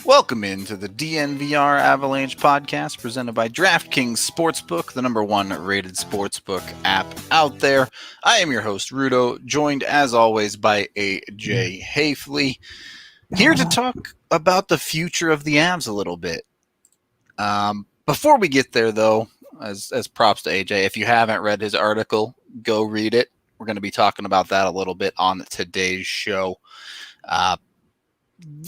Welcome into the DNVR Avalanche Podcast presented by DraftKings Sportsbook, the number one rated sportsbook app out there. I am your host, Rudolph, joined as always by AJ Haefele, here to talk about the future of the Avs a little bit. Before we get there, though, as props to AJ, if you haven't read his article, go read it. We're going to be talking about that a little bit on today's show.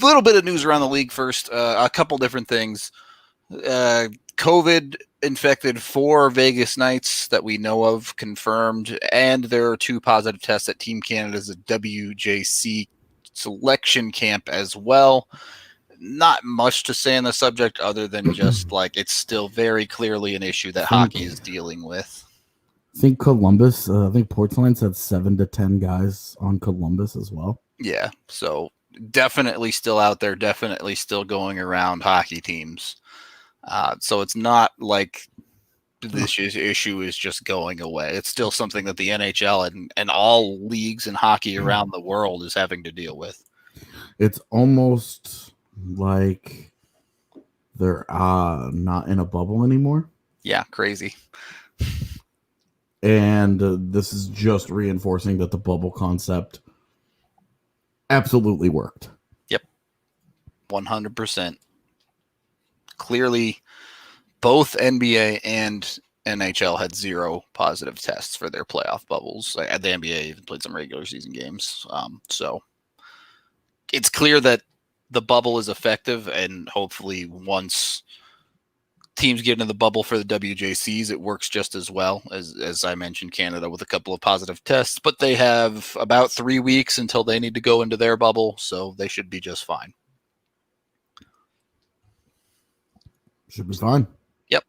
Little bit of news around the league first. A couple different things. COVID infected 4 Vegas Knights that we know of, confirmed, and there are 2 positive tests at Team Canada's WJC selection camp as well. Not much to say on the subject other than just like it's still very clearly an issue that hockey is dealing with. I think Columbus, I think Portland's had 7 to 10 guys on Columbus as well. Yeah, so definitely still out there, definitely still going around hockey teams. So it's not like this issue is just going away. It's still something that the NHL and all leagues in hockey around the world is having to deal with. It's almost like they're not in a bubble anymore. Yeah, crazy. And this is just reinforcing that the bubble concept absolutely worked. Yep. 100%. Clearly, both NBA and NHL had 0 positive tests for their playoff bubbles. The NBA even played some regular season games. So it's clear that the bubble is effective, and hopefully once teams get into the bubble for the WJCs, it works just as well as I mentioned, Canada with a couple of positive tests, but they have about 3 weeks until they need to go into their bubble, so they should be just fine. Should be fine. Yep.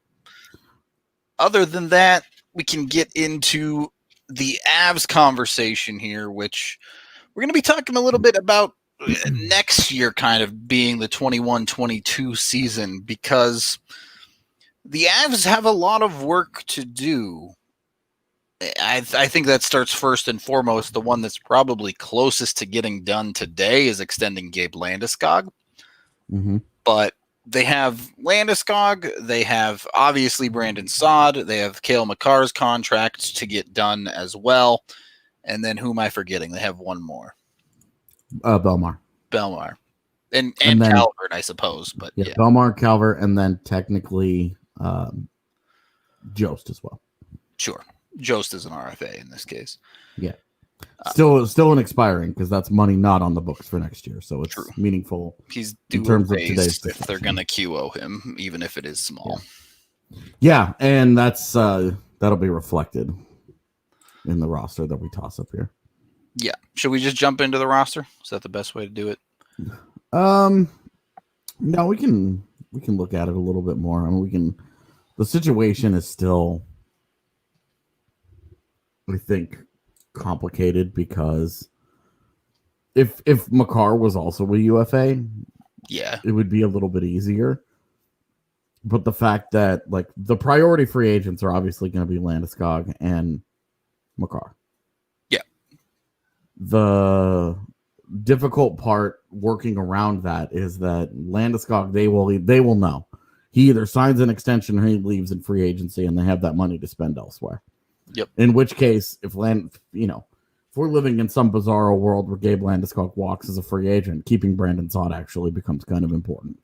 Other than that, we can get into the Avs conversation here, which we're going to be talking a little bit about next year kind of being the 21-22 season, because the Avs have a lot of work to do. I think that starts first and foremost. The one that's probably closest to getting done today is extending Gabe Landeskog. Mm-hmm. But they have Landeskog. They have obviously Brandon Saad. They have Cale Makar's contract to get done as well. And then who am I forgetting? They have one more. Belmar. And then Calvert, I suppose. But yeah. Belmar, Calvert, and then technically Jost as well. Sure. Jost is an RFA in this case. Yeah. Still an expiring, because that's money not on the books for next year. So it's true. Meaningful. He's in terms of today's if they're going to QO him, even if it is small. Yeah, and that's that'll be reflected in the roster that we toss up here. Yeah. Should we just jump into the roster? Is that the best way to do it? No, we can look at it a little bit more. I mean, the situation is still, I think, complicated, because if Makar was also a UFA, yeah, it would be a little bit easier. But the fact that like the priority free agents are obviously going to be Landeskog and Makar. Yeah. The difficult part working around that is that Landeskog, they will know. He either signs an extension or he leaves in free agency, and they have that money to spend elsewhere. Yep. In which case, if we're living in some bizarre world where Gabe Landeskog walks as a free agent, keeping Brandon Saad actually becomes kind of important.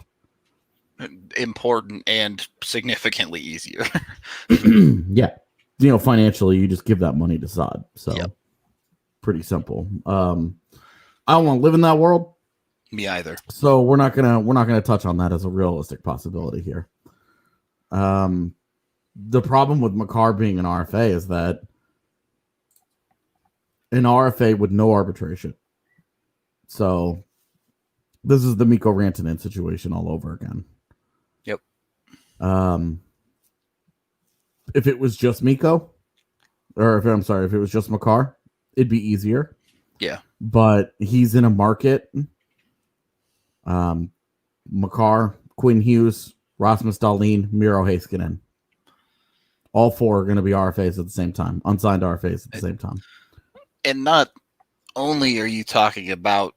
Important and significantly easier. Yeah. Financially, you just give that money to Saad. So yep. Pretty simple. I don't want to live in that world. Me either. So we're not gonna touch on that as a realistic possibility here. The problem with Makar being an RFA is that an RFA with no arbitration. So This is the Mikko Rantanen situation all over again. Yep. If it was just Mikko, or if it was just Makar, it'd be easier. Yeah. But he's in a market. Makar, Quinn Hughes, Rasmus Dahlin, Miro Heiskanen. All four are going to be RFAs at the same time, unsigned RFAs at the same time. And not only are you talking about,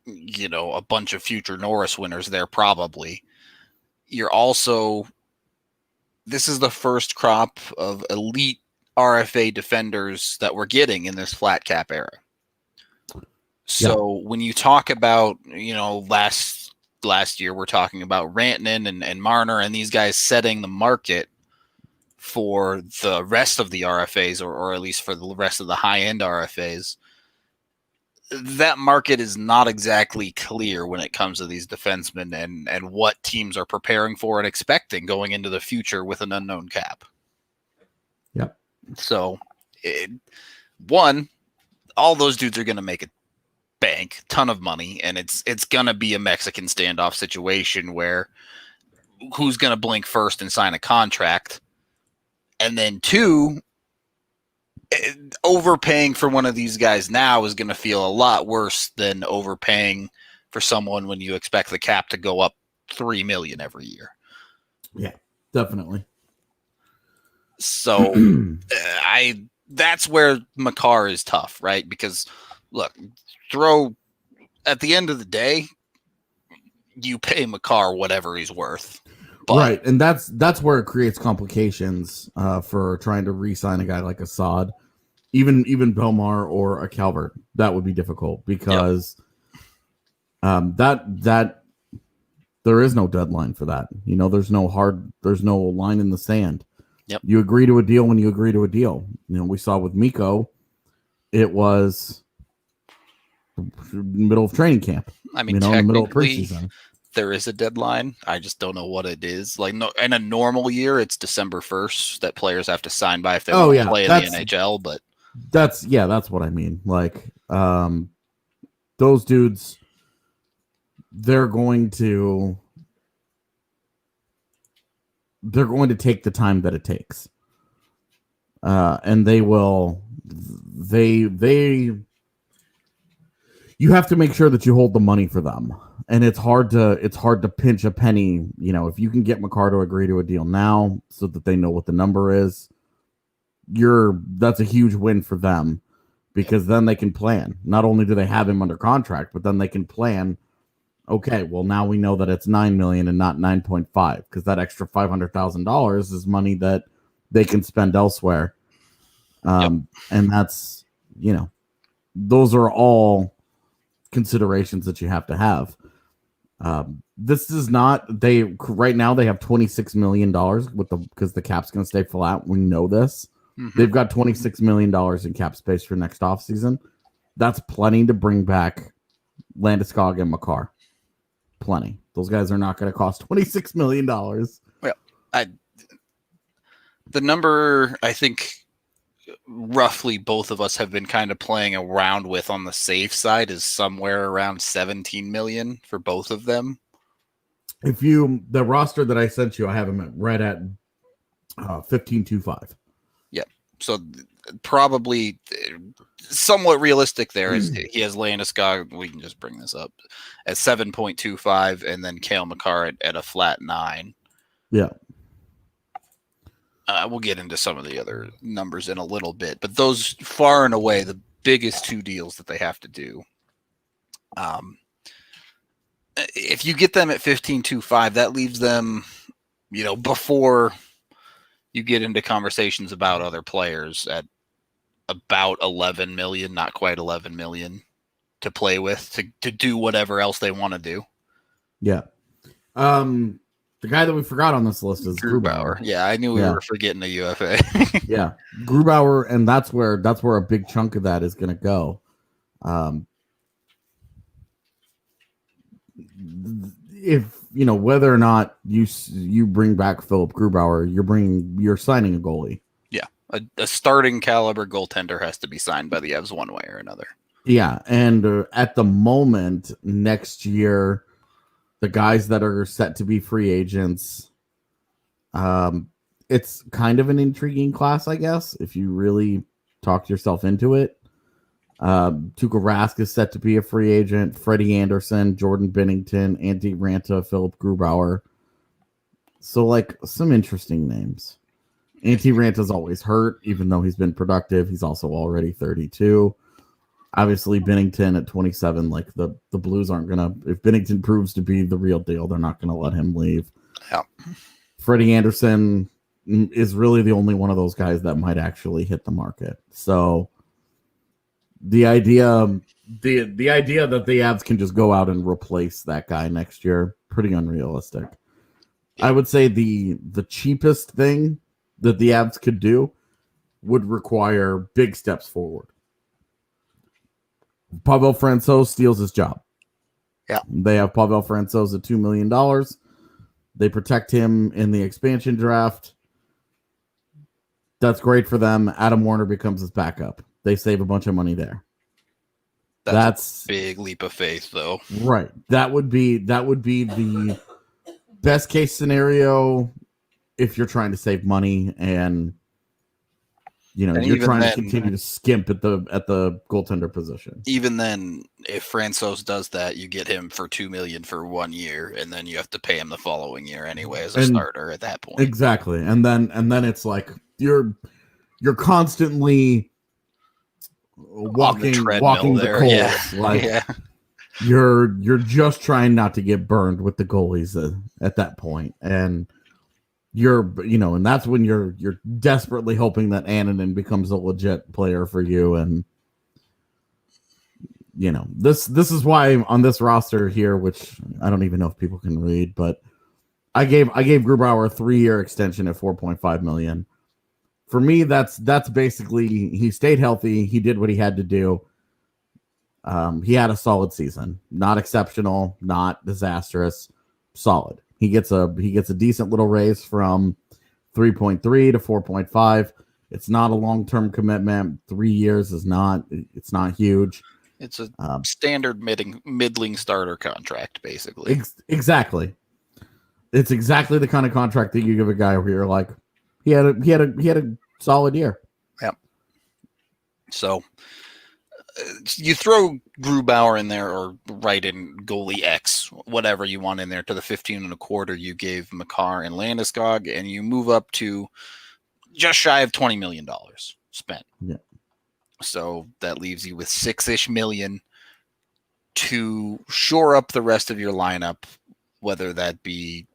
a bunch of future Norris winners there, probably, you're also, this is the first crop of elite RFA defenders that we're getting in this flat cap era. So when you talk about, last year, we're talking about Rantanen and Marner and these guys setting the market for the rest of the RFAs, or at least for the rest of the high-end RFAs. That market is not exactly clear when it comes to these defensemen and what teams are preparing for and expecting going into the future with an unknown cap. Yep. So, all those dudes are going to make a ton of money, and it's going to be a Mexican standoff situation where who's going to blink first and sign a contract. And then 2, overpaying for one of these guys now is going to feel a lot worse than overpaying for someone when you expect the cap to go up $3 million every year. Yeah, definitely. So that's where Makar is tough, right? Because look, at the end of the day, you pay Makar whatever he's worth. But, right, and that's where it creates complications for trying to re-sign a guy like a Saad, even Belmar or a Calvert. That would be difficult because that there is no deadline for that. There's no line in the sand. Yep. You agree to a deal when you agree to a deal. We saw with Mikko, it was middle of training camp. I mean, in the middle of preseason. There is a deadline. I just don't know what it is. Like, no, in a normal year, it's December 1st that players have to sign by if they want to play in the NHL. But that's what I mean. Like, those dudes, they're going to take the time that it takes, and they will. You have to make sure that you hold the money for them. And it's hard to pinch a penny. If you can get Makar to agree to a deal now so that they know what the number is, that's a huge win for them, because then they can plan. Not only do they have him under contract, but then they can plan, okay, well, now we know that it's $9 million and not 9.5, because that extra $500,000 is money that they can spend elsewhere. And that's, those are all considerations that you have to have. This is not right now they have $26 million because the cap's going to stay flat. We know this. Mm-hmm. They've got $26 million in cap space for next offseason. That's plenty to bring back Landeskog and Makar. Plenty. Those guys are not going to cost $26 million. Well, the number, I think, roughly both of us have been kind of playing around with on the safe side is somewhere around 17 million for both of them. The roster that I sent you, I have them right at 15.25. Yep. So probably somewhat realistic there is he has Landeskog. We can just bring this up at 7.25 and then Cale Makar at a flat 9. Yeah. We'll get into some of the other numbers in a little bit, but those far and away the biggest 2 deals that they have to do. If you get them at 15.25, that leaves them, before you get into conversations about other players, at about 11 million, not quite 11 million to play with to do whatever else they want to do. Yeah. The guy that we forgot on this list is Grubauer. Yeah, I knew we were forgetting a UFA. Yeah, Grubauer, and that's where a big chunk of that is going to go. If whether or not you bring back Philip Grubauer, you're signing a goalie. Yeah, a starting caliber goaltender has to be signed by the Evs one way or another. Yeah, and at the moment, next year, the guys that are set to be free agents, it's kind of an intriguing class, I guess, if you really talk yourself into it. Tuukka Rask is set to be a free agent. Freddie Anderson, Jordan Binnington, Antti Ranta, Philip Grubauer. So, like, some interesting names. Antti Ranta's always hurt, even though he's been productive. He's also already 32. Obviously, Binnington at 27, like the Blues aren't gonna. If Binnington proves to be the real deal, they're not gonna let him leave. Yeah. Freddie Anderson is really the only one of those guys that might actually hit the market. So the idea that the Avs can just go out and replace that guy next year, pretty unrealistic. Yeah. I would say the cheapest thing that the Avs could do would require big steps forward. Pavel Francouz steals his job. Yeah. They have Pavel Francouz at $2 million. They protect him in the expansion draft. That's great for them. Adam Warner becomes his backup. They save a bunch of money there. That's a big leap of faith, though. Right. That would be the best case scenario if you're trying to save money and you're trying to continue to skimp at the goaltender position. Even then, if Francouz does that, you get him for $2 million for 1 year, and then you have to pay him the following year anyway as a starter at that point. Exactly, and then it's like you're constantly walking the coals. Yeah. Like you're just trying not to get burned with the goalies at that point, and and that's when you're desperately hoping that Annunen becomes a legit player for you. And this is why on this roster here, which I don't even know if people can read, but I gave Grubauer a 3-year extension at $4.5 million. For me, that's basically, he stayed healthy, he did what he had to do. He had a solid season, not exceptional, not disastrous, solid. He gets a decent little raise from 3.3 to 4.5. It's not a long-term commitment. 3 years it's not huge. It's a standard middling starter contract, basically. Exactly. It's exactly the kind of contract that you give a guy where you're like, he had a solid year. Yep. So you throw Grubauer in there, or write in goalie X, whatever you want in there, to the 15.25 you gave Makar and Landeskog, and you move up to just shy of $20 million spent. Yeah. So that leaves you with $6-ish million to shore up the rest of your lineup, whether that be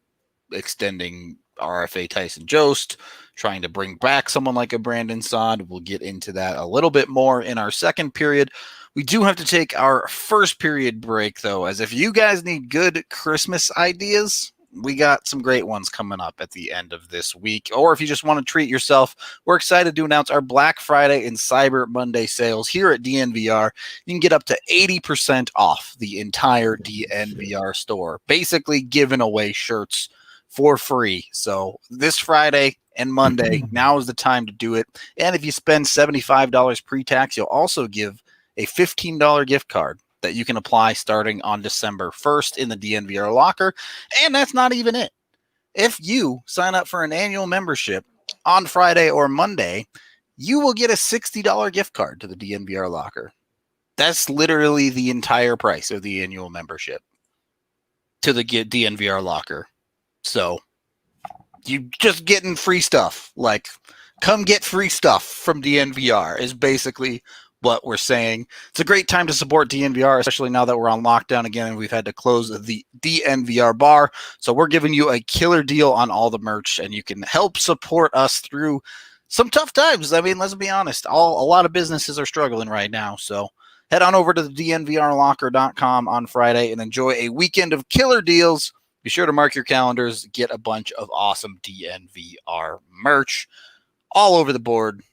extending RFA Tyson Jost, trying to bring back someone like a Brandon Saad. We'll get into that a little bit more in our second period. We do have to take our first period break, though, as if you guys need good Christmas ideas, we got some great ones coming up at the end of this week. Or if you just want to treat yourself, we're excited to announce our Black Friday and Cyber Monday sales here at DNVR. You can get up to 80% off the entire DNVR store, basically giving away shirts for free. So this Friday and Monday, now is the time to do it. And if you spend $75 pre-tax, you'll also give a $15 gift card that you can apply starting on December 1st in the DNVR locker. And that's not even it. If you sign up for an annual membership on Friday or Monday, you will get a $60 gift card to the DNVR locker. That's literally the entire price of the annual membership to the DNVR locker. So you just getting free stuff. Like, come get free stuff from DNVR is basically what we're saying. It's a great time to support DNVR, especially now that we're on lockdown again and we've had to close the DNVR bar. So we're giving you a killer deal on all the merch, and you can help support us through some tough times. I mean, let's be honest. A lot of businesses are struggling right now. So head on over to the DNVRlocker.com on Friday and enjoy a weekend of killer deals. Be sure to mark your calendars, get a bunch of awesome DNVR merch all over the board.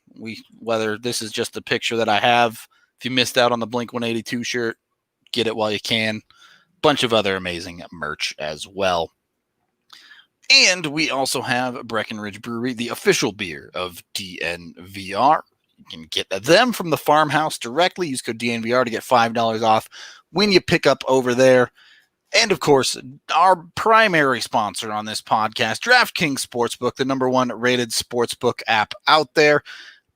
Whether this is just a picture that I have, if you missed out on the Blink-182 shirt, get it while you can. Bunch of other amazing merch as well. And we also have Breckenridge Brewery, the official beer of DNVR. You can get them from the farmhouse directly. Use code DNVR to get $5 off when you pick up over there. And, of course, our primary sponsor on this podcast, DraftKings Sportsbook, the #1 rated sportsbook app out there.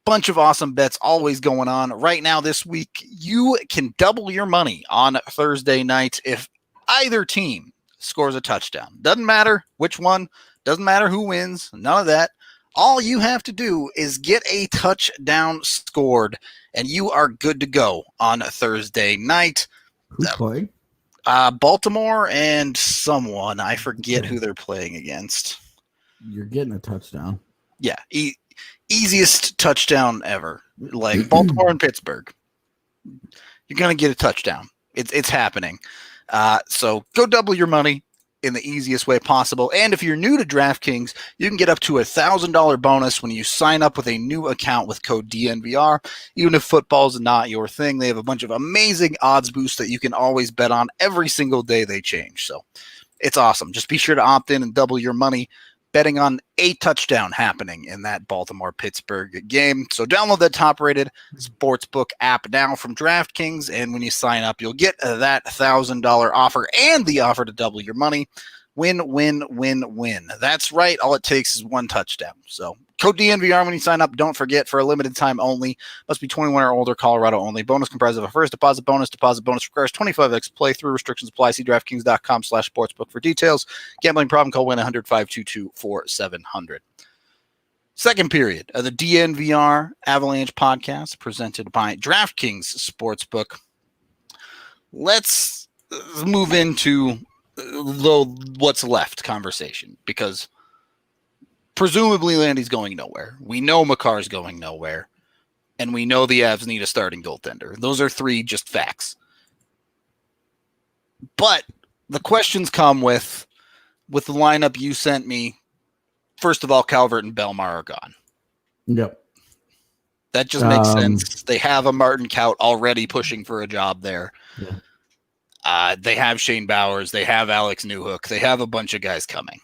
Bunch of awesome bets always going on. Right now this week, you can double your money on Thursday night if either team scores a touchdown. Doesn't matter which one. Doesn't matter who wins. None of that. All you have to do is get a touchdown scored, and you are good to go on Thursday night. Who's playing? Baltimore and someone. I forget who they're playing against. You're getting a touchdown. Yeah, easiest touchdown ever. Like Baltimore and Pittsburgh. You're going to get a touchdown. It's happening. So go double your money in the easiest way possible. And if you're new to DraftKings, you can get up to $1,000 bonus when you sign up with a new account with code DNVR. Even if football's not your thing, they have a bunch of amazing odds boosts that you can always bet on every single day they change. So it's awesome. Just be sure to opt in and double your money betting on a touchdown happening in that Baltimore-Pittsburgh game. So download that top-rated sportsbook app now from DraftKings, and when you sign up, you'll get that $1,000 offer and the offer to double your money. Win, win, win, win. That's right. All it takes is one touchdown. So code DNVR when you sign up. Don't forget, for a limited time only. Must be 21 or older, Colorado only. Bonus comprised of a first deposit bonus. Deposit bonus requires 25x playthrough. Restrictions apply. See DraftKings.com/sportsbook for details. Gambling problem, call 1-800-522-4700. Second period of the DNVR Avalanche Podcast presented by DraftKings Sportsbook. Let's move into what's left conversation, because presumably Landy's going nowhere. We know Makar's going nowhere. And we know the Avs need a starting goaltender. Those are three just facts. But the questions come with the lineup you sent me. First of all, Calvert and Belmar are gone. Yep. That just makes sense. They have a Martin Kaut already pushing for a job there. Yeah. They have Shane Bowers. They have Alex Newhook. They have a bunch of guys coming.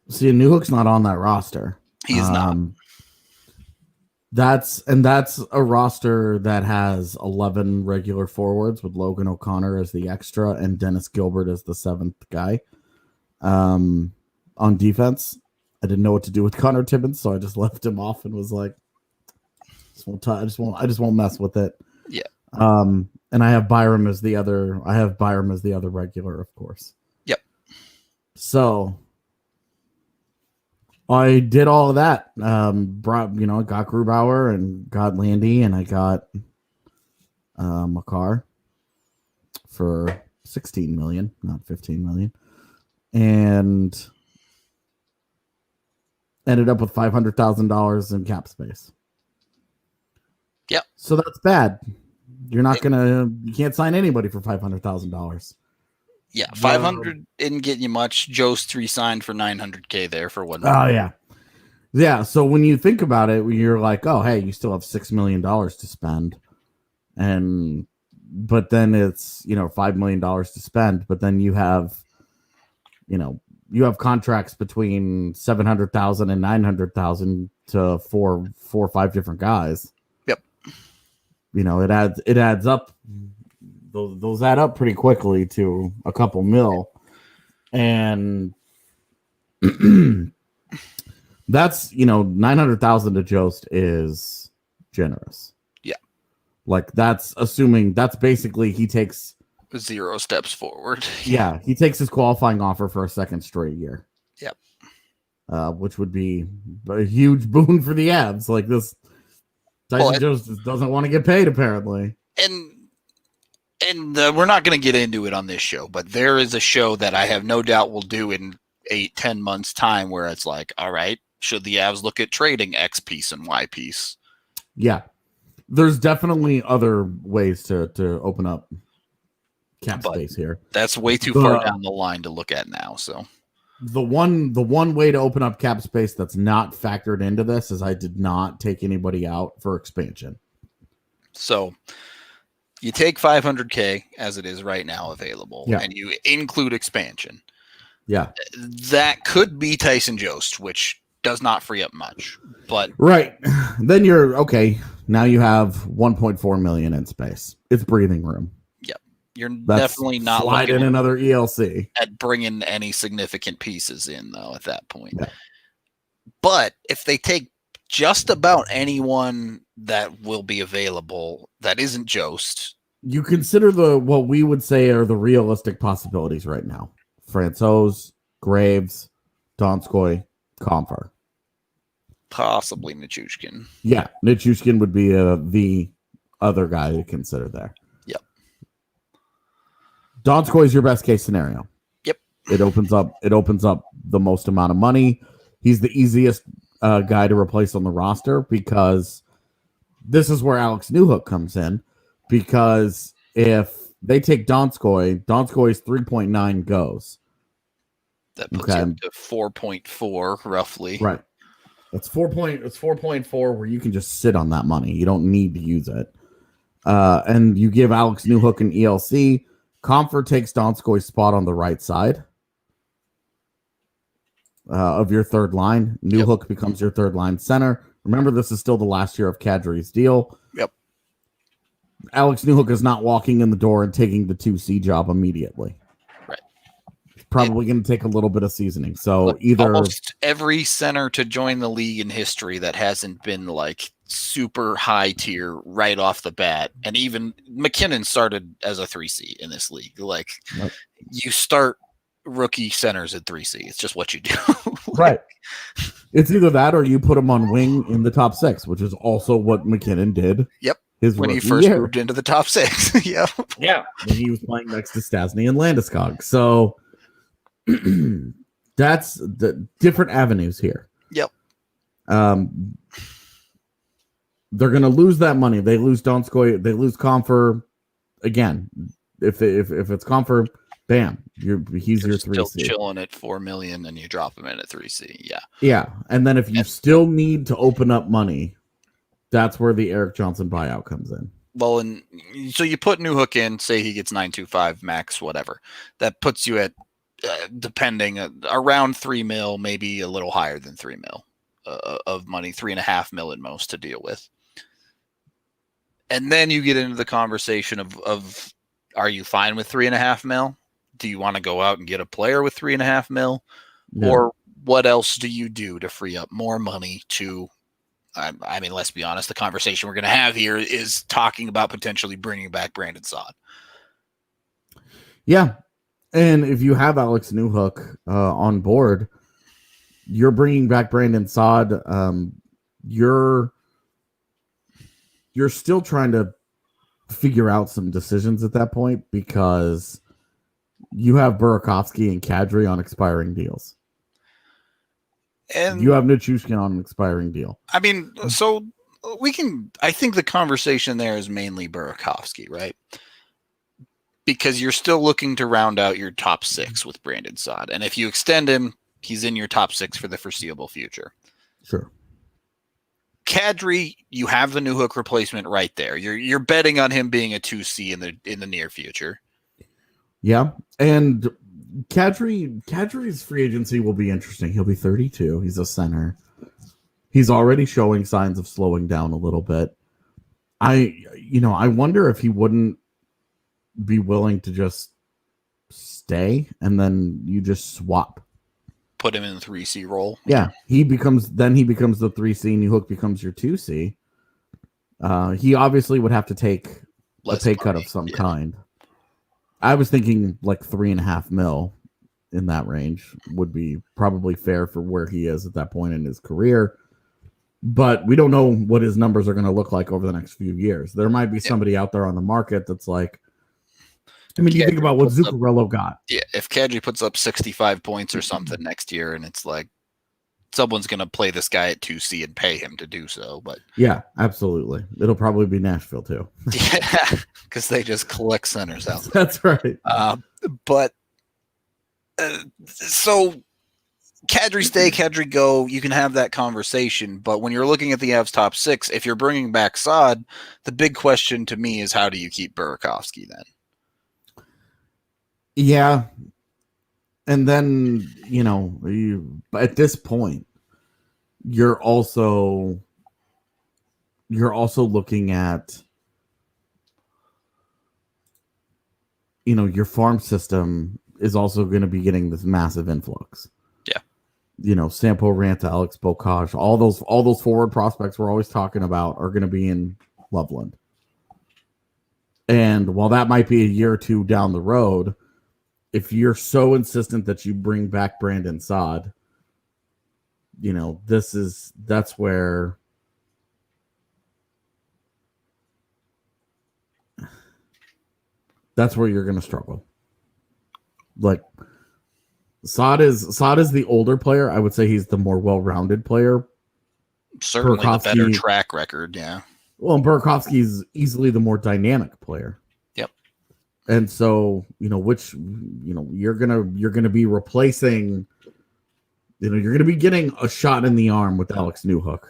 See, Newhook's not on that roster. He is not. That's a roster that has 11 regular forwards with Logan O'Connor as the extra and Dennis Gilbert as the seventh guy. On defense, I didn't know what to do with Connor Timmins, so I just left him off and was like, I just won't mess with it. Yeah. And I have Byram as the other regular, of course. Yep. So I did all of that. I got Grubauer and got Landy, and I got Makar for $16 million, not $15 million, and ended up with $500,000 in cap space. Yep. So that's bad. You can't sign anybody for $500,000. Yeah, 500 didn't get you much. Jost re-signed for $900K there for $1 million. Oh, yeah. Yeah, so when you think about it, you're like, oh, hey, you still have $6 million to spend. But then it's, $5 million to spend. But then you have, you have contracts between $700,000 and $900,000 to four or five different guys. Yep. It adds up. Those add up pretty quickly to a couple mil. And that's, $900,000 to Jost is generous. Yeah. Like that's basically he takes 0 steps forward. Yeah. He takes his qualifying offer for a second straight year. Yep. Which would be a huge boon for the Avs. Like this Tyson Jost doesn't want to get paid apparently. And we're not going to get into it on this show, but there is a show that I have no doubt we'll do in 8-10 months time where it's like, all right, should the Avs look at trading X piece and Y piece? Yeah. There's definitely other ways to open up cap space here. That's way too far down the line to look at now. So the one way to open up cap space that's not factored into this is I did not take anybody out for expansion. So you take $500K as it is right now available, and you include expansion. Yeah. That could be Tyson Jost, which does not free up much. But right. Then you're okay. Now you have 1.4 million in space. It's breathing room. Yep. You're That's definitely not slide in another ELC at bringing any significant pieces in, though, at that point. Yeah. But if they take just about anyone that will be available that isn't Jost, you consider what we would say are the realistic possibilities right now. Francouz, Graves, Donskoy, Comfer. possibly Nichushkin. Yeah, Nichushkin would be the other guy to consider there. Yep. Donskoy is your best case scenario. Yep. It opens up the most amount of money. He's the easiest guy to replace on the roster because this is where Alex Newhook comes in. Because if they take Donskoy's 3.9 goes. That puts you to 4.4 roughly. Right. It's 4.4 where you can just sit on that money. You don't need to use it. And you give Alex Newhook an ELC. Comfort takes Donskoy's spot on the right side of your third line. Newhook becomes your third line center. Remember, this is still the last year of Kadri's deal. Yep. Alex Newhook is not walking in the door and taking the 2C job immediately. Right. He's probably going to take a little bit of seasoning. So either almost every center to join the league in history that hasn't been like super high tier right off the bat, and even McKinnon started as a 3C in this league. Like you start rookie centers at 3C. It's just what you do. Right. It's either that or you put him on wing in the top 6, which is also what McKinnon did. Yep. When he first moved into the top 6. Yeah. Yeah. When he was playing next to Stasny and Landeskog. So that's the different avenues here. Yep. They're going to lose that money. They lose Donskoy. They lose Comfer. Again, if it's Comfer, bam, he's your 3C. Still chilling at $4 million, and you drop him in at 3C. Yeah. Yeah. And then if you still need to open up money, that's where the Eric Johnson buyout comes in. Well, and so you put Newhook in, say he gets 925 max, whatever. That puts you at, depending, around $3 million, maybe a little higher than $3 million of money, $3.5 million at most to deal with. And then you get into the conversation of are you fine with $3.5 million? Do you want to go out and get a player with $3.5 million? Yeah. Or what else do you do to free up more money to, I mean, let's be honest, the conversation we're going to have here is talking about potentially bringing back Brandon Saad. Yeah. And if you have Alex Newhook on board, you're bringing back Brandon Saad. You're still trying to figure out some decisions at that point because you have Burakovsky and Kadri on expiring deals. And you have Nichushkin on an expiring deal. I mean, so I think the conversation there is mainly Burakovsky, right? Because you're still looking to round out your top 6 with Brandon Saad. And if you extend him, he's in your top 6 for the foreseeable future. Sure. Kadri, you have the Newhook replacement right there. You're betting on him being a 2C in the near future. Yeah, and Kadri's free agency will be interesting. He'll be 32. He's a center. He's already showing signs of slowing down a little bit. I wonder if he wouldn't be willing to just stay and then you just swap. Put him in the 3C role. Yeah, he becomes the 3C and Newhook becomes your 2C. He obviously would have to take a pay cut of some kind. I was thinking like $3.5 million in that range would be probably fair for where he is at that point in his career. But we don't know what his numbers are going to look like over the next few years. There might be somebody out there on the market that's like, I mean, you think about what Zuccarello got. Yeah, if Kadri puts up 65 points or something next year, and it's like someone's going to play this guy at 2C and pay him to do so. But yeah, absolutely. It'll probably be Nashville too. Yeah, because they just collect centers out there. That's right. So Kadri stay, Kadri go, you can have that conversation. But when you're looking at the Avs top 6, if you're bringing back Saad, the big question to me is how do you keep Burakovsky then? Yeah. And then, at this point, you're you're also looking at, your farm system is also going to be getting this massive influx. Yeah. Sampo Ranta, Alex Bocage, all those forward prospects we're always talking about are going to be in Loveland. And while that might be a year or two down the road, if you're so insistent that you bring back Brandon Saad, that's where you're going to struggle. Like Saad is the older player. I would say he's the more well-rounded player. Certainly the better track record, yeah. Well, and Burakovsky is easily the more dynamic player. Yep. And so, you're gonna be replacing. You're gonna be getting a shot in the arm with Alex Newhook,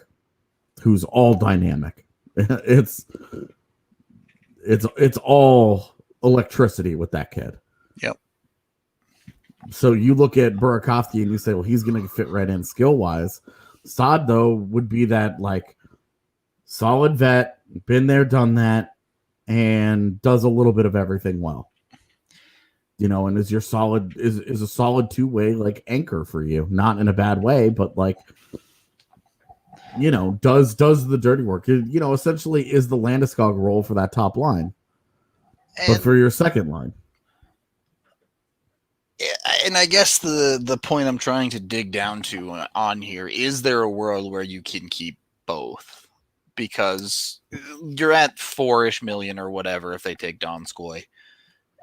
who's all dynamic. It's all electricity with that kid. Yep. So you look at Burakovsky and you say, well, he's gonna fit right in skill wise. Saad though would be that like solid vet, been there, done that, and does a little bit of everything well. And is a solid two-way like anchor for you, not in a bad way, but like does the dirty work. Essentially is the Landeskog role for that top line, but for your second line. And I guess the point I'm trying to dig down to on here is there a world where you can keep both? Because you're at $4-ish million or whatever if they take Donskoy,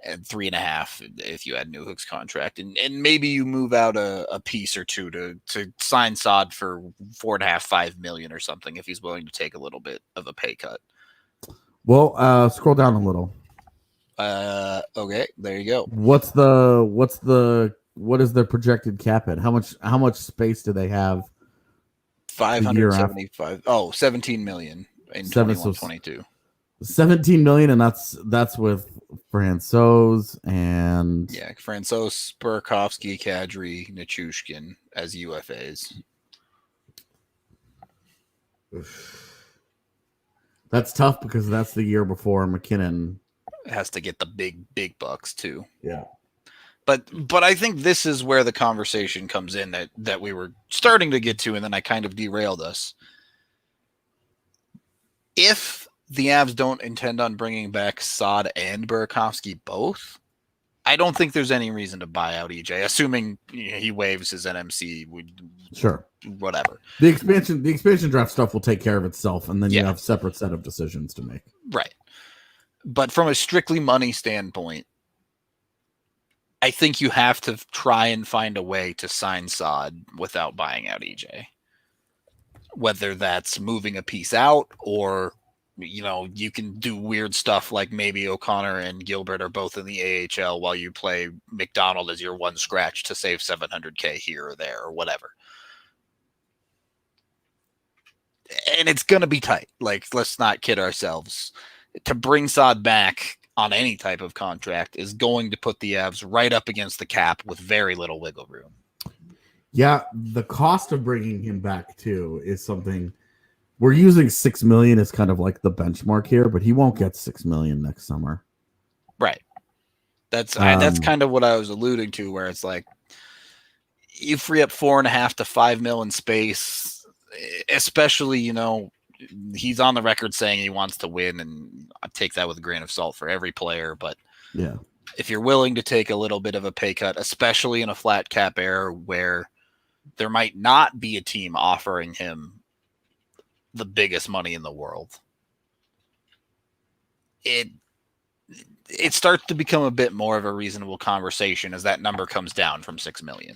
and $3.5 if you add Newhook's contract, and maybe you move out a piece or two to sign Saad for $4.5-5 million or something if he's willing to take a little bit of a pay cut. Well, scroll down a little. Okay, there you go. What is the projected cap hit? How much space do they have? 575. Oh, 17 million in 21-22. 17 million, and that's with Francouz and Francouz, Burakovsky, Kadri, Nichushkin as UFAs. That's tough because that's the year before McKinnon has to get the big bucks too. Yeah. But I think this is where the conversation comes in that we were starting to get to, and then I kind of derailed us. If the Avs don't intend on bringing back Saad and Burakovsky both, I don't think there's any reason to buy out EJ, assuming he waives his NMC. Sure. Whatever. The expansion draft stuff will take care of itself, and then you have a separate set of decisions to make. Right. But from a strictly money standpoint, I think you have to try and find a way to sign Saad without buying out EJ. Whether that's moving a piece out or, you can do weird stuff like maybe O'Connor and Gilbert are both in the AHL while you play McDonald as your one scratch to save $700K here or there or whatever. And it's going to be tight. Like, let's not kid ourselves. To bring Saad back on any type of contract is going to put the Avs right up against the cap with very little wiggle room. Yeah, the cost of bringing him back too is something we're using. $6 million is kind of like the benchmark here, but he won't get $6 million next summer. Right. That's kind of what I was alluding to, where it's like you free up $4.5 to $5 million in space, especially he's on the record saying he wants to win, and I take that with a grain of salt for every player. But yeah, if you're willing to take a little bit of a pay cut, especially in a flat cap era where there might not be a team offering him the biggest money in the world, it starts to become a bit more of a reasonable conversation as that number comes down from $6 million.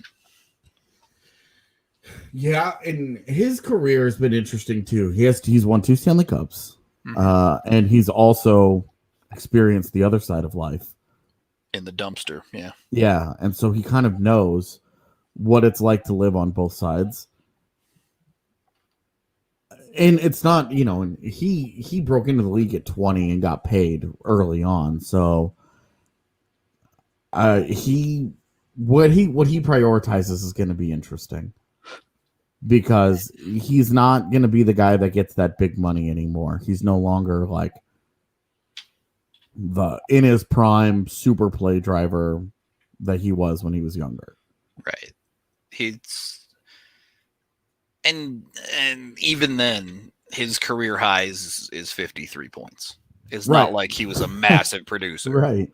Yeah, and his career has been interesting too. He's won 2 Stanley Cups, and he's also experienced the other side of life in the dumpster. Yeah, and so he kind of knows what it's like to live on both sides. And it's not, he broke into the league at 20 and got paid early on. So what he prioritizes is going to be interesting. because he's not going to be the guy that gets that big money anymore. He's no longer like the in his prime super play driver that he was when he was younger. Right. And even then, his career high is 53 points. It's not like he was a massive producer. Right.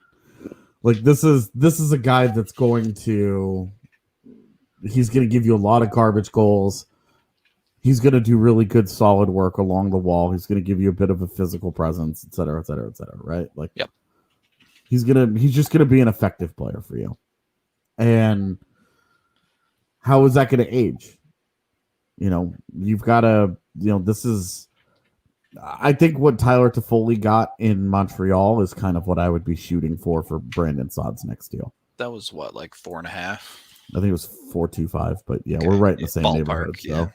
Like this is a guy that's he's going to give you a lot of garbage goals. He's going to do really good, solid work along the wall. He's going to give you a bit of a physical presence, et cetera, et cetera, et cetera. Right? Like, yep. He's just going to be an effective player for you. And how is that going to age? You've got to, this is, I think what Tyler Toffoli got in Montreal is kind of what I would be shooting for Brandon Saad's next deal. That was what, like 4.5? I think it was 4.25, but yeah, okay. We're right in the same neighborhood. Yeah.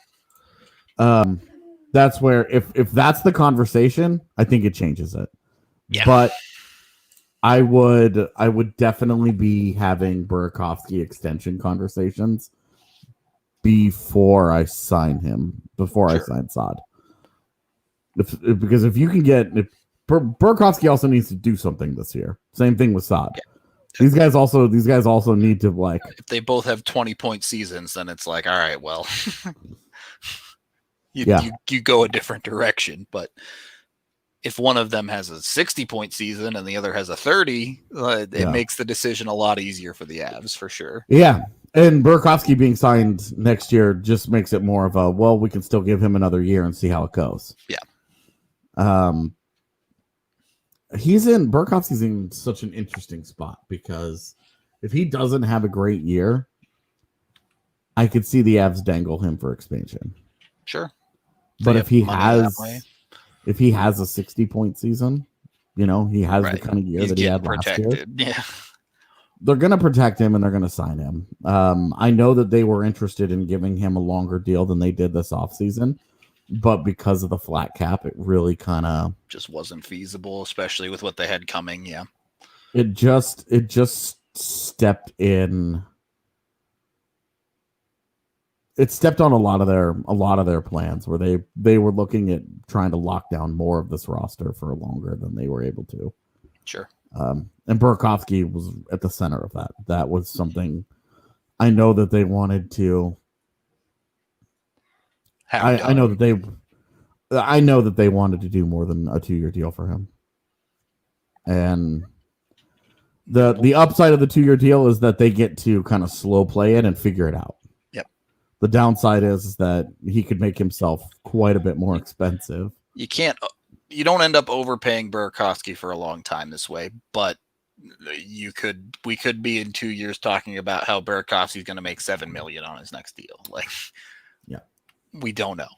So, that's where if that's the conversation, I think it changes it. Yeah. But I would definitely be having Burakovsky extension conversations before I sign him, I sign Saad. Because if you can get Burakovsky also needs to do something this year. Same thing with Saad. Yeah. These guys also need to, like, if they both have 20-point seasons, then it's like, all right, well, you go a different direction. But if one of them has a 60-point season and the other has a 30, it makes the decision a lot easier for the Avs for sure. Yeah. And Burakovsky being signed next year just makes it more of a, well, we can still give him another year and see how it goes. Yeah. Burakovsky's in such an interesting spot because if he doesn't have a great year, I could see the Avs dangle him for expansion. Sure. But if he has a 60-point season, he has the kind of year that he had last year. Yeah. They're going to protect him and they're going to sign him. I know that they were interested in giving him a longer deal than they did this offseason, but because of the flat cap, it really kind of just wasn't feasible, especially with what they had coming. Yeah. It just stepped in. It stepped on a lot of their plans where they were looking at trying to lock down more of this roster for longer than they were able to. Sure. And Burakovsky was at the center of that. That was something I know that they wanted to. I know that they wanted to do more than a 2-year deal for him. And the upside of the 2-year deal is that they get to kind of slow play it and figure it out. Yep. The downside is that he could make himself quite a bit more expensive. You don't end up overpaying Burakovsky for a long time this way, but we could be in 2 years talking about how Burakovsky's going to make $7 million on his next deal. Like, yeah, we don't know.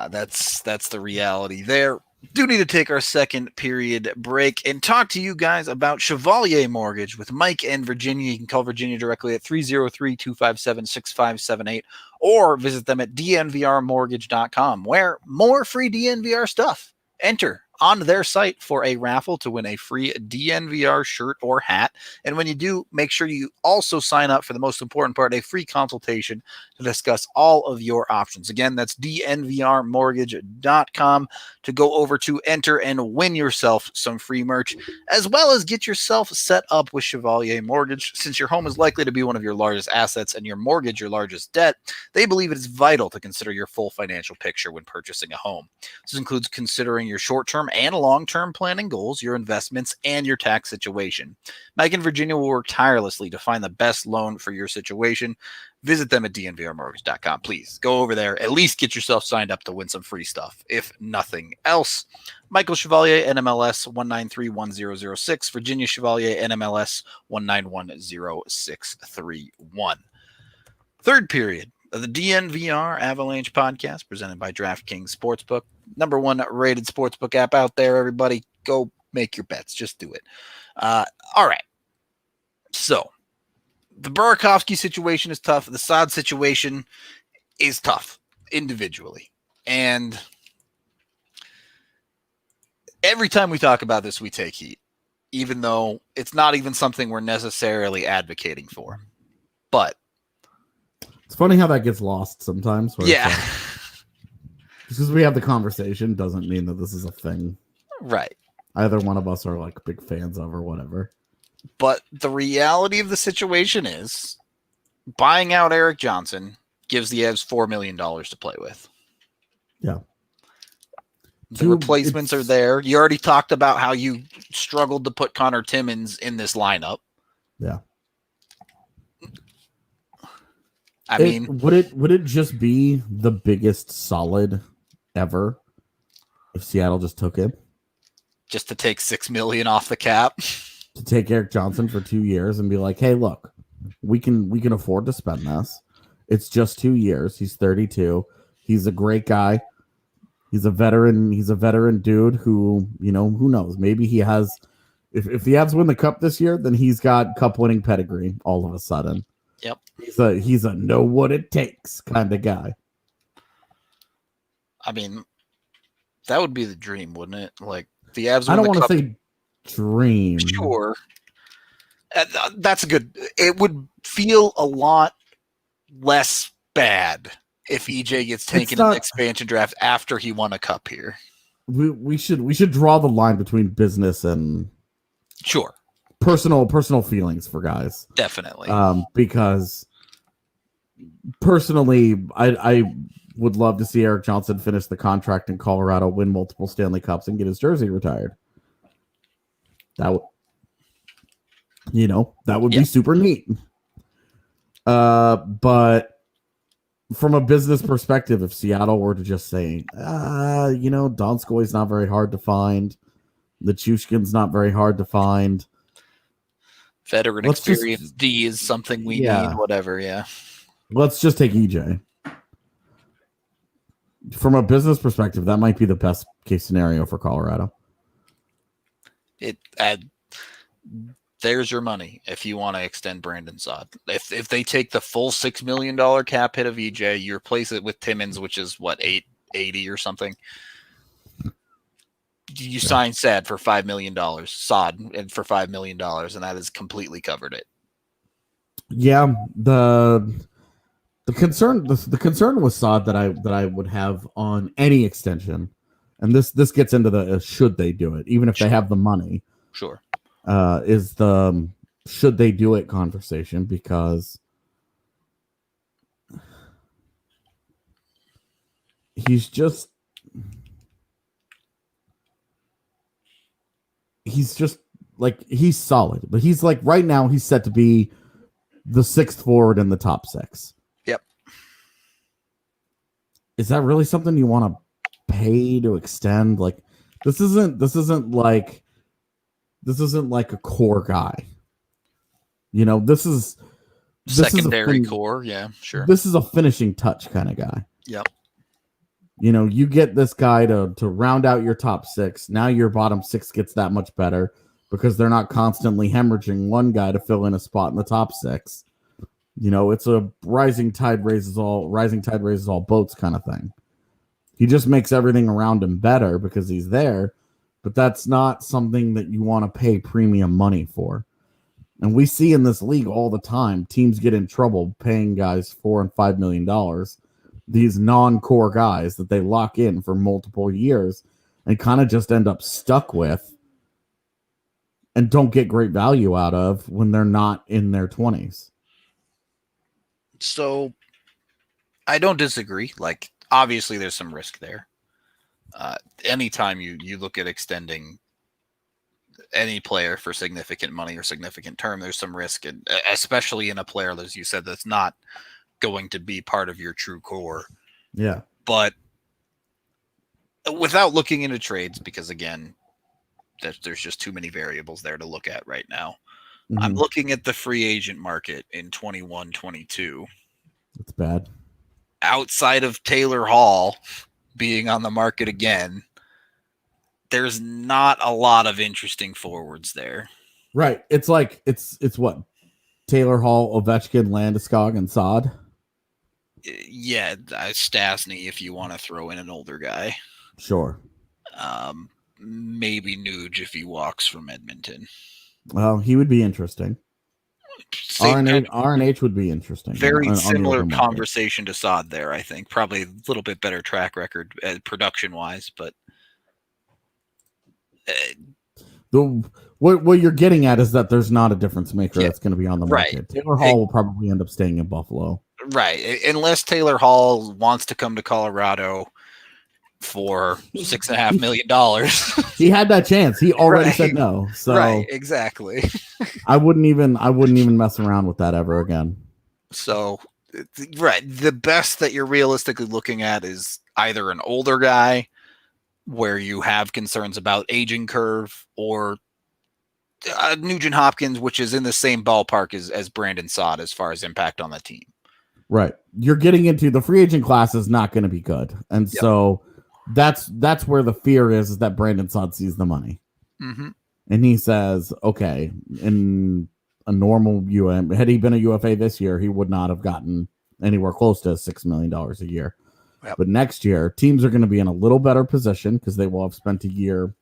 That's the reality there. Do need to take our second period break and talk to you guys about Chevalier Mortgage with Mike and Virginia. You can call Virginia directly at 303-257-6578 or visit them at DNVRmortgage.com, where more free DNVR stuff. Enter on their site for a raffle to win a free DNVR shirt or hat. And when you do, make sure you also sign up for the most important part, a free consultation to discuss all of your options. Again, that's DNVRmortgage.com to go over to enter and win yourself some free merch, as well as get yourself set up with Chevalier Mortgage. Since your home is likely to be one of your largest assets and your mortgage your largest debt, they believe it is vital to consider your full financial picture when purchasing a home. This includes considering your short-term and long-term planning goals, your investments, and your tax situation. Mike and Virginia will work tirelessly to find the best loan for your situation. Visit them at DNVRmortgage.com. Please go over there. At least get yourself signed up to win some free stuff, if nothing else. Michael Chevalier, NMLS 1931006. Virginia Chevalier, NMLS 1910631. Third period of the DNVR Avalanche Podcast, presented by DraftKings Sportsbook. Number one rated sportsbook app out there, everybody. Go make your bets. Just do it. All right. So, the Burakovsky situation is tough. The Saad situation is tough individually. And every time we talk about this, we take heat, even though it's not even something we're necessarily advocating for. But It's funny how that gets lost sometimes. Yeah. Just because we have the conversation doesn't mean that this is a thing. Right. Either one of us are like big fans of or whatever. But the reality of the situation is buying out Eric Johnson gives the Avs $4 million to play with. Yeah. The replacements are there. You already talked about how you struggled to put Connor Timmins in this lineup. Yeah. I mean, would it just be the biggest solid ever if Seattle just took him? Just to take $6 million off the cap? To take Eric Johnson for 2 years and be like, hey, look, we can afford to spend this. It's just 2 years. He's 32. He's a great guy. He's a veteran. He's a veteran dude who, who knows? Maybe he has. If the Avs win the cup this year, then he's got cup winning pedigree all of a sudden. Yep. He's a know what it takes kind of guy. I mean, that would be the dream, wouldn't it? Like the Avs. I don't want to say dream. Sure. That's good. It would feel a lot less bad if EJ gets taken in the expansion draft after he won a cup here. We should draw the line between business and sure personal feelings for guys. Definitely. Because personally, I would love to see Eric Johnson finish the contract in Colorado, win multiple Stanley Cups, and get his jersey retired. That would be super neat. But from a business perspective, if Seattle were to just say, Donskoy's not very hard to find, the Chushkin's not very hard to find, veteran experience D is something we need, whatever, yeah. Let's just take EJ. From a business perspective, that might be the best case scenario for Colorado. There's your money if you want to extend Brandon Saad. If they take the full $6 million cap hit of EJ, you replace it with Timmins, which is what, $880 or something. You sign Saad for $5 million, Saad and for $5 million, and that has completely covered it. Yeah, the concern with Saad that I would have on any extension, and this gets into the should they do it, even if they have the money. Sure. Is the should they do it conversation, because he's just like, he's solid, but he's like, right now he's set to be the sixth forward in the top six. Yep. Is that really something you want to pay to extend? Like, this isn't like a core guy. This is secondary core. Yeah, sure. This is a finishing touch kind of guy. Yep. You get this guy to round out your top six. Now your bottom six gets that much better because they're not constantly hemorrhaging one guy to fill in a spot in the top six. It's a rising tide raises all boats kind of thing. He just makes everything around him better because he's there. But that's not something that you want to pay premium money for. And we see in this league all the time, teams get in trouble paying guys $4 and $5 million. These non-core guys that they lock in for multiple years and kind of just end up stuck with and don't get great value out of when they're not in their 20s. So I don't disagree. Like, obviously there's some risk there. Anytime you look at extending any player for significant money or significant term, there's some risk, and especially in a player, as you said, that's not going to be part of your true core. Yeah. But without looking into trades, because again, there's just too many variables there to look at right now. Mm-hmm. I'm looking at the free agent market in 21-22. It's bad. Outside of Taylor Hall being on the market again, there's not a lot of interesting forwards there. Right. It's like, it's what? Taylor Hall, Ovechkin, Landeskog, and Saad? Yeah, Stastny if you want to throw in an older guy. Sure. Maybe Nuge if he walks from Edmonton. Well, he would be interesting. RNH would be interesting. Very similar conversation to Saad there, I think. Probably a little bit better track record production-wise, but... What you're getting at is that there's not a difference maker that's going to be on the market. Right. Taylor Hall will probably end up staying in Buffalo. Right. Unless Taylor Hall wants to come to Colorado for $6.5 million. He had that chance. He already said no. So right, exactly. I wouldn't even mess around with that ever again. So right. The best that you're realistically looking at is either an older guy where you have concerns about aging curve, or Nugent Hopkins, which is in the same ballpark as Brandon Saad as far as impact on the team. Right. You're getting into the free agent class is not going to be good. And so that's where the fear is that Brandon Saad sees the money. Mm-hmm. And he says, okay, in a normal had he been a UFA this year, he would not have gotten anywhere close to $6 million a year. Yep. But next year, teams are going to be in a little better position because they will have spent a year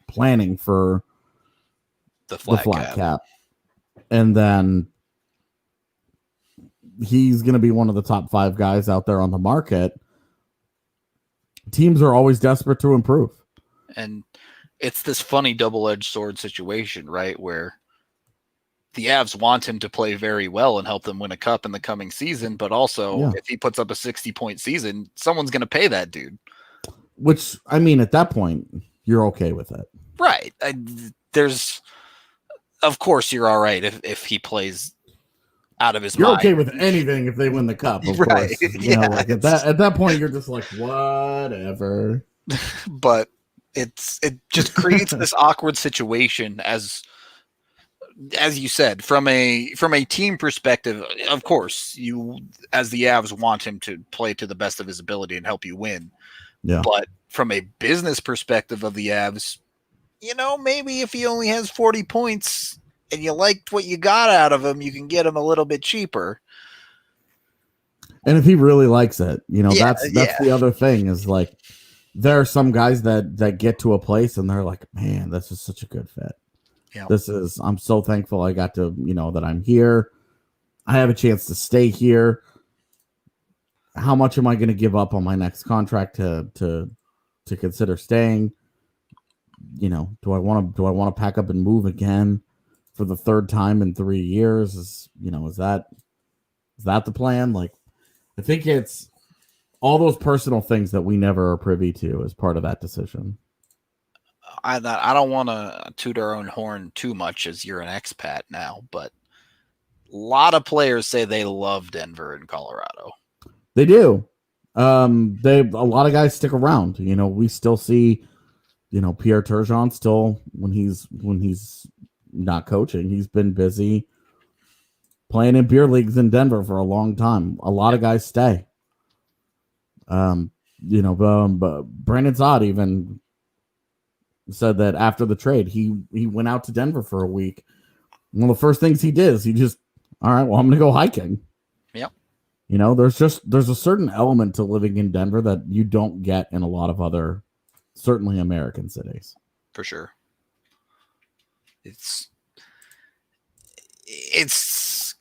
planning for the flat cap. And then he's going to be one of the top 5 guys out there on the market. Teams are always desperate to improve. And it's this funny double-edged sword situation, right? Where the Avs want him to play very well and help them win a cup in the coming season, but also if he puts up a 60-point season, someone's going to pay that dude. Which, I mean, at that point, you're okay with it. Right. Of course, you're all right if he plays out of his mind. You're okay with anything if they win the cup, of course. You know, like at that point, you're just like, whatever. But it just creates this awkward situation as you said, from a team perspective. Of course, you as the Avs want him to play to the best of his ability and help you win. Yeah. But from a business perspective of the Avs, maybe if he only has 40 points and you liked what you got out of him, you can get him a little bit cheaper. And if he really likes it, that's the other thing is like, there are some guys that get to a place and they're like, man, this is such a good fit. Yeah. I'm so thankful I got to, that I'm here. I have a chance to stay here. How much am I going to give up on my next contract to consider staying? Do I want to pack up and move again for the 3rd time in 3 years? Is that the plan? Like, I think it's all those personal things that we never are privy to as part of that decision. I don't want to toot our own horn too much as you're an expat now, but a lot of players say they love Denver and Colorado. They do. A lot of guys stick around. We still see, Pierre Turgeon still when he's not coaching, he's been busy playing in beer leagues in Denver for a long time. A lot of guys stay. But Brandon Saad even said that after the trade, he went out to Denver for a week. One of the first things he did is all right, well, I'm going to go hiking. Yep. There's a certain element to living in Denver that you don't get in a lot of other, certainly American cities. For sure. It's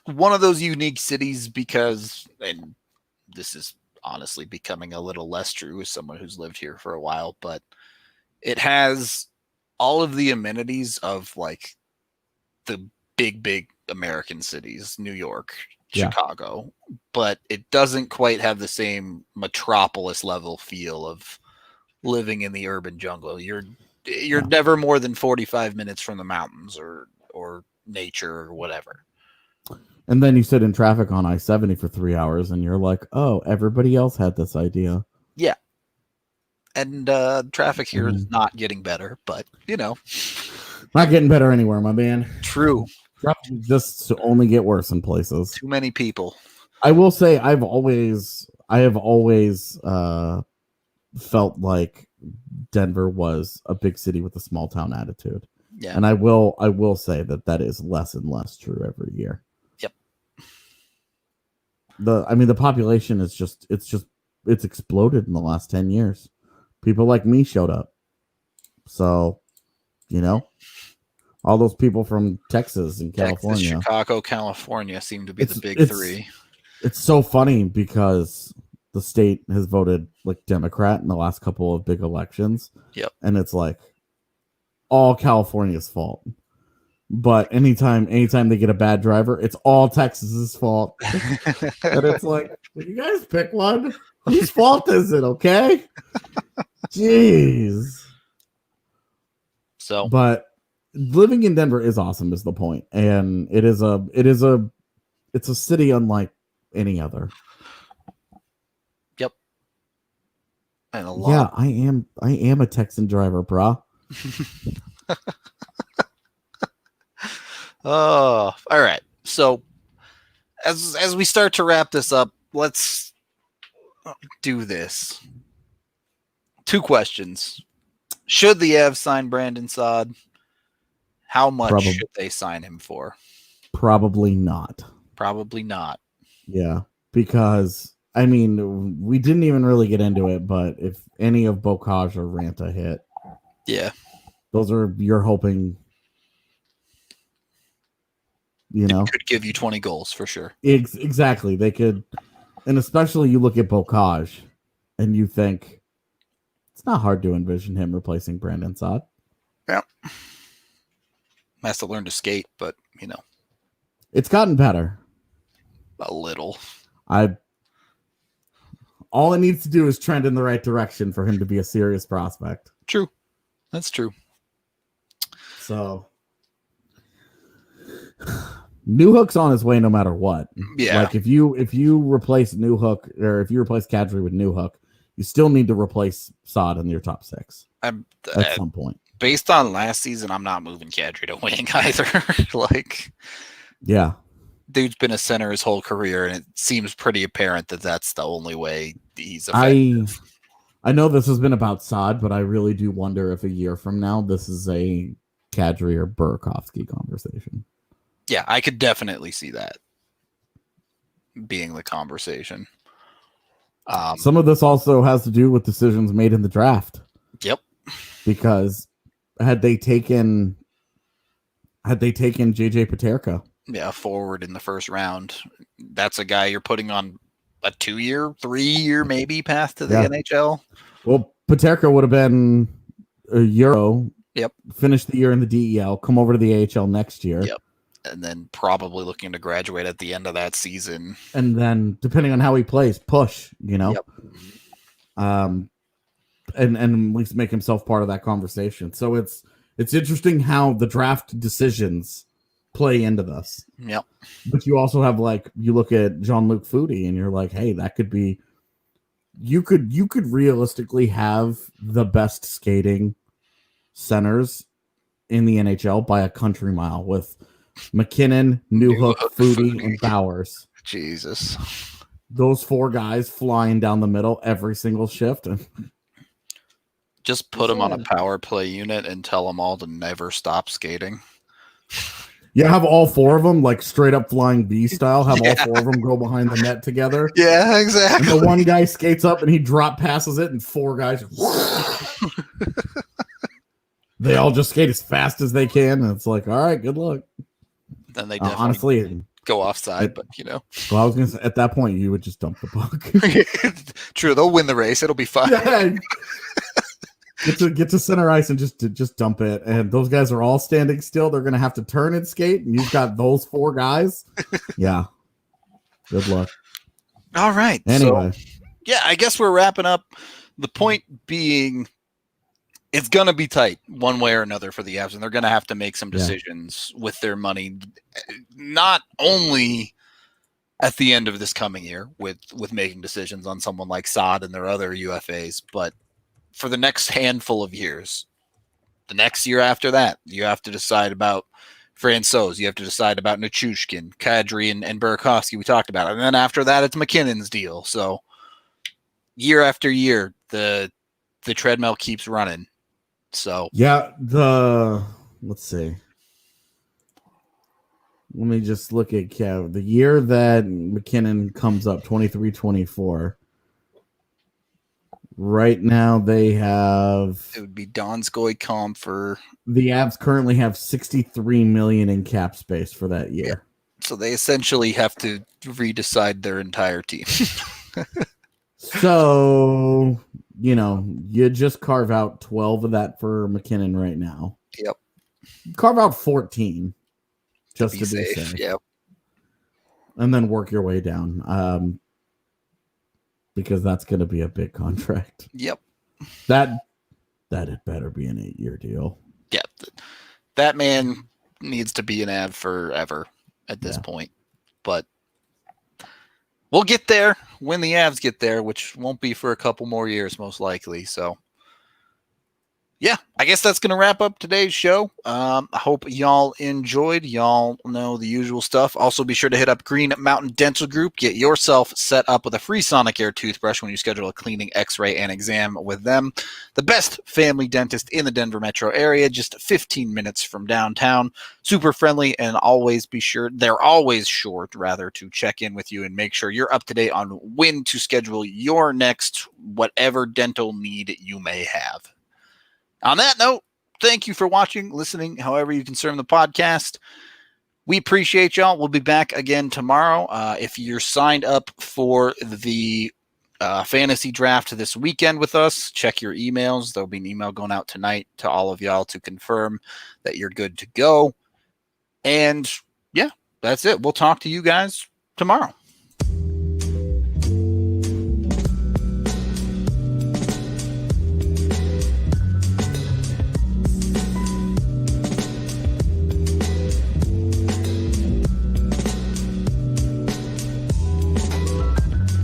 one of those unique cities because, and this is honestly becoming a little less true as someone who's lived here for a while, but it has all of the amenities of like the big American cities, New York, Chicago, but it doesn't quite have the same metropolis level feel of living in the urban jungle. You're never more than 45 minutes from the mountains or nature or whatever. And then you sit in traffic on I-70 for 3 hours and you're like, oh, everybody else had this idea. Yeah. And traffic here is not getting better, but not getting better anywhere, my man. True. Traffic just only get worse in places. Too many people. I will say I have always felt like Denver was a big city with a small town attitude. Yeah. And I will say that is less and less true every year. Yep. The population is it's exploded in the last 10 years. People like me showed up. So, All those people from Texas and California. Texas, Chicago, California seem to be the big three. It's so funny because the state has voted like Democrat in the last couple of big elections. Yep. And it's like all California's fault. But anytime they get a bad driver, it's all Texas's fault. And it's like, will you guys pick one? Whose fault is it? Okay. Jeez. So, but living in Denver is awesome, is the point, and it's a city unlike any other. Yep. And a lot. Yeah, I am a Texan driver, brah. Oh, all right. So, as we start to wrap this up, let's do this. 2 questions. Should the Avs sign Brandon Saad? How much should they sign him for? Probably not. Probably not. Yeah, because, I mean, we didn't even really get into it, but if any of Bocage or Ranta hit, yeah, those are, you're hoping, you know. It could give you 20 goals for sure. Exactly. They could, and especially you look at Bocage and you think, it's not hard to envision him replacing Brandon Saad. Yeah. Has to learn to skate, but, you know. It's gotten better. A little. All it needs to do is trend in the right direction for him to be a serious prospect. True. That's true. So, Newhook's on his way no matter what. Yeah. Like if you replace Newhook, or if you replace Kadri with Newhook, you still need to replace Saad in your top 6 at some point. Based on last season, I'm not moving Kadri to wing either. Like, yeah, dude's been a center his whole career, and it seems pretty apparent that that's the only way he's effective. I know this has been about Saad, but I really do wonder if a year from now this is a Kadri or Burakovsky conversation. Yeah, I could definitely see that being the conversation. Some of this also has to do with decisions made in the draft. Yep. Because had they taken JJ Peterka, yeah, forward in the first round, that's a guy you're putting on a 2-year, 3-year maybe path to the NHL. Well, Peterka would have been a Euro. Yep. Finish the year in the DEL, come over to the AHL next year. Yep. And then probably looking to graduate at the end of that season. And then, depending on how he plays, push, you know? Yep. And at least make himself part of that conversation. So it's interesting how the draft decisions play into this. Yep. But you also have, like, you look at Jean-Luc Foudy and you're like, hey, that could be, you could realistically have the best skating centers in the NHL by a country mile with McKinnon, Newhook, Foudy, and Bowers. Jesus. Those 4 guys flying down the middle every single shift. Just put them on a power play unit and tell them all to never stop skating. Yeah, have all 4 of them, like straight up flying V style, have all 4 of them go behind the net together. Yeah, exactly. And the one guy skates up and he drop passes it, and 4 guys they all just skate as fast as they can, and it's like, all right, good luck. Then they definitely honestly go offside, but you know. Well, I was gonna say, at that point you would just dump the puck. True, they'll win the race. It'll be fine. Yeah. Get to center ice and just dump it. And those guys are all standing still. They're gonna have to turn and skate, and you've got those 4 guys. Yeah. Good luck. All right. Anyway. So, yeah, I guess we're wrapping up. The point being, it's going to be tight one way or another for the Avs, and they're going to have to make some decisions with their money, not only at the end of this coming year with making decisions on someone like Saad and their other UFAs, but for the next handful of years. The next year after that, you have to decide about Francouz. You have to decide about Nichushkin, Kadri, and Burakovsky. We talked about it. And then after that, it's McKinnon's deal. So year after year, the treadmill keeps running. So yeah, let's see. Let me just look at Kev. The year that McKinnon comes up, 23-24. Right now, they have It would be Donskoy, Comfer. the Avs currently have $63 million in cap space for that year. Yeah. So they essentially have to redecide their entire team. So, you just carve out 12 of that for McKinnon right now. Yep. Carve out 14 just to be safe. Yep. And then work your way down. Because that's going to be a big contract. Yep. That had better be an 8-year deal. Yeah. That man needs to be an Av forever at this point. But we'll get there when the Avs get there, which won't be for a couple more years, most likely. So, yeah, I guess that's going to wrap up today's show. I hope y'all enjoyed. Y'all know the usual stuff. Also, be sure to hit up Green Mountain Dental Group. Get yourself set up with a free Sonic Air toothbrush when you schedule a cleaning, x-ray, and exam with them. The best family dentist in the Denver metro area, just 15 minutes from downtown. Super friendly, and they're always sure to check in with you and make sure you're up to date on when to schedule your next whatever dental need you may have. On that note, thank you for watching, listening, however you consume the podcast. We appreciate y'all. We'll be back again tomorrow. If you're signed up for the fantasy draft this weekend with us, check your emails. There'll be an email going out tonight to all of y'all to confirm that you're good to go. And yeah, that's it. We'll talk to you guys tomorrow.